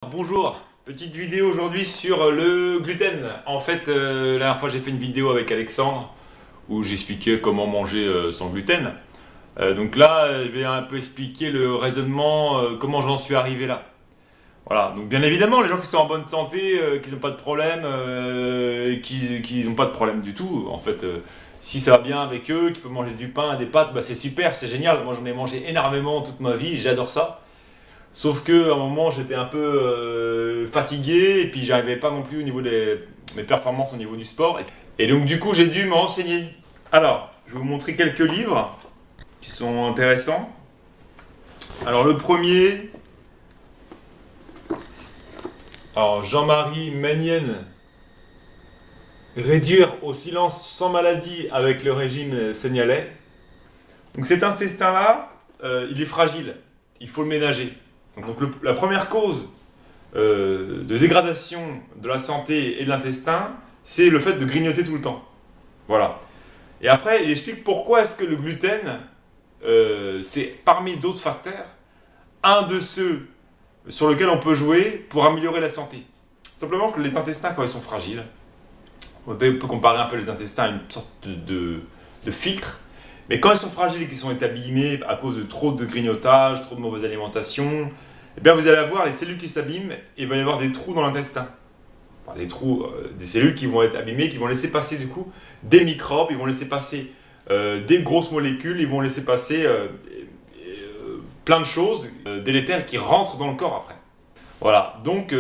Bonjour, petite vidéo aujourd'hui sur le gluten. En fait, la dernière fois j'ai fait une vidéo avec Alexandre où j'expliquais comment manger sans gluten. Donc là, je vais un peu expliquer le raisonnement, comment j'en suis arrivé là. Voilà, donc bien évidemment, les gens qui sont en bonne santé, qui n'ont pas de problème, qui n'ont pas de problème du tout, en fait, si ça va bien avec eux, qui peuvent manger du pain, des pâtes, bah c'est super, c'est génial. Moi j'en ai mangé énormément toute ma vie, j'adore ça. Sauf que à un moment j'étais un peu fatigué et puis j'arrivais pas non plus au niveau des mes performances au niveau du sport. Et donc du coup j'ai dû me renseigner. Alors, je vais vous montrer quelques livres qui sont intéressants. Alors le premier, alors Jean-Marie Magnienne, Réduire au silence sans maladie avec le régime Seignalais. Donc cet intestin-là, il est fragile, il faut le ménager. Donc la première cause de dégradation de la santé et de l'intestin, c'est le fait de grignoter tout le temps. Voilà. Et après, il explique pourquoi est-ce que le gluten, c'est parmi d'autres facteurs, un de ceux sur lesquels on peut jouer pour améliorer la santé. Simplement que les intestins, quand ils sont fragiles, on peut comparer un peu les intestins à une sorte de filtre. Mais quand ils sont fragiles et qu'ils sont abîmés à cause de trop de grignotage, trop de mauvaise alimentation, eh bien vous allez avoir les cellules qui s'abîment et il va y avoir des trous dans l'intestin. Enfin, des trous, des cellules qui vont être abîmées, qui vont laisser passer du coup des microbes, ils vont laisser passer des grosses molécules, ils vont laisser passer plein de choses délétères qui rentrent dans le corps après. Voilà, donc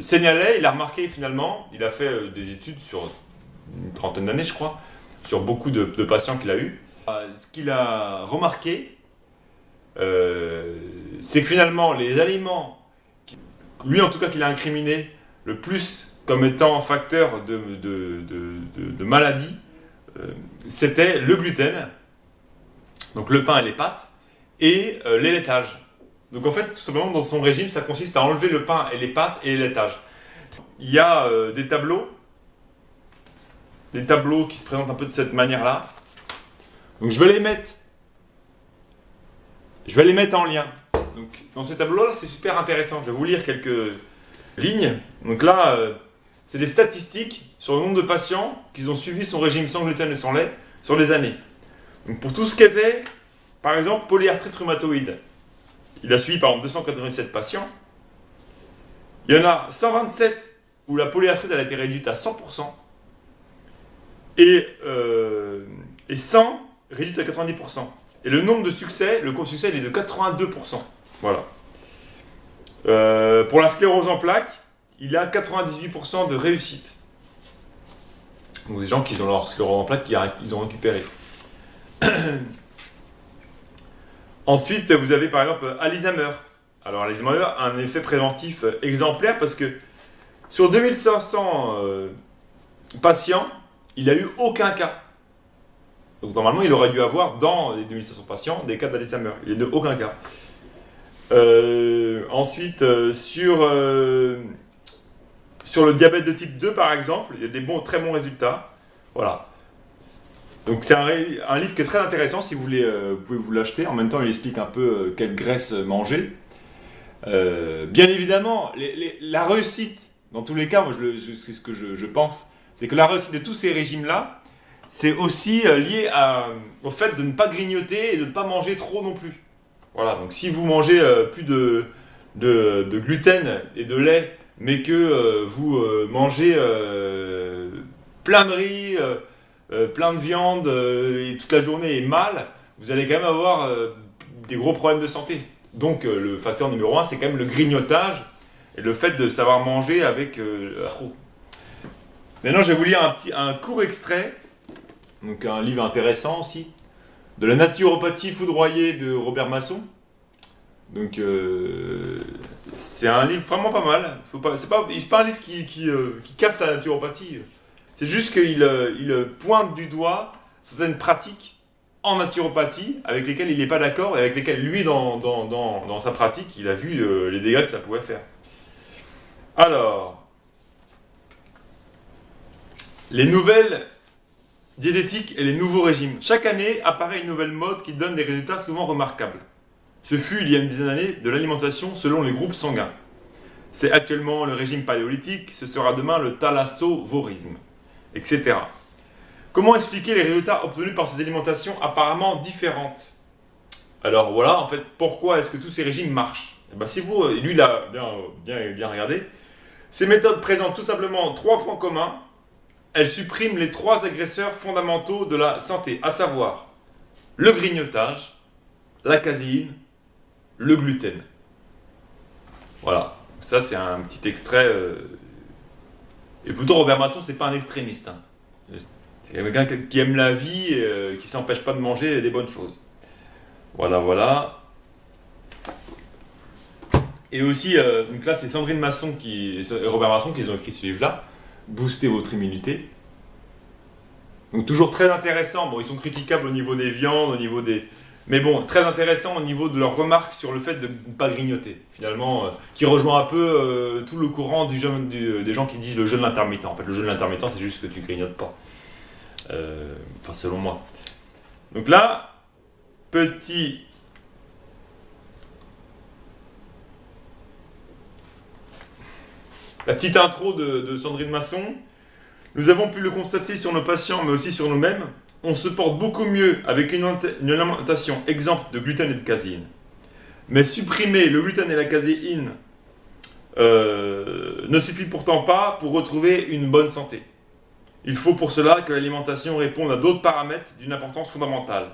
Seignalais, il a remarqué finalement, il a fait des études sur une trentaine d'années je crois, sur beaucoup de patients qu'il a eu. Ce qu'il a remarqué, c'est que finalement les aliments, lui en tout cas qu'il a incriminé le plus comme étant facteur de maladie, c'était le gluten, donc le pain et les pâtes, et les laitages. Donc en fait, tout simplement dans son régime, ça consiste à enlever le pain et les pâtes et les laitages. Il y a des tableaux qui se présentent un peu de cette manière-là. Donc je vais les mettre en lien. Donc dans ces tableaux-là, c'est super intéressant. Je vais vous lire quelques lignes. Donc là, c'est des statistiques sur le nombre de patients qui ont suivi son régime sans gluten et sans lait sur les années. Donc pour tout ce qui était, par exemple, polyarthrite rhumatoïde, il a suivi par exemple 297 patients. Il y en a 127 où la polyarthrite elle a été réduite à 100%. Et 100 réduite à 90%. Et le nombre de succès, le co-succès, il est de 82%. Voilà. Pour la sclérose en plaques, il a 98% de réussite. Donc des gens qui ont leur sclérose en plaques, qu'ils ont récupéré. Ensuite, vous avez par exemple Alzheimer. Alors Alzheimer a un effet préventif exemplaire parce que sur 2500 patients, il n'a eu aucun cas. Donc normalement, il aurait dû avoir dans les 2500 patients des cas d'Alzheimer. Il n'a aucun cas. Ensuite, sur le diabète de type 2 par exemple, il y a des très bons résultats. Voilà. Donc c'est un livre qui est très intéressant, si vous voulez, vous pouvez vous l'acheter. En même temps, il explique un peu quelle graisse manger. Bien évidemment, la réussite, dans tous les cas, moi c'est ce que je pense, c'est que la réussite de tous ces régimes-là, c'est aussi lié au fait de ne pas grignoter et de ne pas manger trop non plus. Voilà, donc si vous mangez plus de gluten et de lait, mais que vous mangez plein de riz, plein de viande et toute la journée est mal, vous allez quand même avoir des gros problèmes de santé. Donc le facteur numéro 1, c'est quand même le grignotage et le fait de savoir manger avec trop. Maintenant, je vais vous lire un court extrait, donc un livre intéressant aussi, de la naturopathie foudroyée de Robert Masson. Donc c'est un livre vraiment pas mal. C'est pas un livre qui casse la naturopathie. C'est juste qu'il pointe du doigt certaines pratiques en naturopathie avec lesquelles il n'est pas d'accord et avec lesquelles lui, dans sa pratique, il a vu les dégâts que ça pouvait faire. Alors, les nouvelles diététiques et les nouveaux régimes. Chaque année apparaît une nouvelle mode qui donne des résultats souvent remarquables. Ce fut, il y a une dizaine d'années, de l'alimentation selon les groupes sanguins. C'est actuellement le régime paléolithique, ce sera demain le thalassovorisme, etc. Comment expliquer les résultats obtenus par ces alimentations apparemment différentes? Alors voilà, en fait, pourquoi est-ce que tous ces régimes marchent? Eh ben, si vous, lui, il a bien regardé, ces méthodes présentent tout simplement 3 points communs. Elles suppriment les 3 agresseurs fondamentaux de la santé, à savoir le grignotage, la caséine, le gluten. Voilà, ça c'est un petit extrait. Et pourtant, Robert Masson, c'est pas un extrémiste. Hein. C'est quelqu'un qui aime la vie et qui s'empêche pas de manger des bonnes choses. Voilà. Et aussi, donc là, c'est Sandrine Masson et Robert Masson qui ont écrit ce livre-là, Booster votre immunité. Donc toujours très intéressant. Bon, ils sont critiquables au niveau des viandes, au niveau des... Mais bon, très intéressant au niveau de leurs remarques sur le fait de ne pas grignoter. Finalement, qui rejoint un peu tout le courant des gens qui disent le jeûne intermittent. En fait, le jeûne intermittent, c'est juste que tu ne grignotes pas. Enfin, selon moi. Donc là, la petite intro de Sandrine Masson. Nous avons pu le constater sur nos patients, mais aussi sur nous-mêmes. On se porte beaucoup mieux avec une alimentation exempte de gluten et de caséine. Mais supprimer le gluten et la caséine ne suffit pourtant pas pour retrouver une bonne santé. Il faut pour cela que l'alimentation réponde à d'autres paramètres d'une importance fondamentale.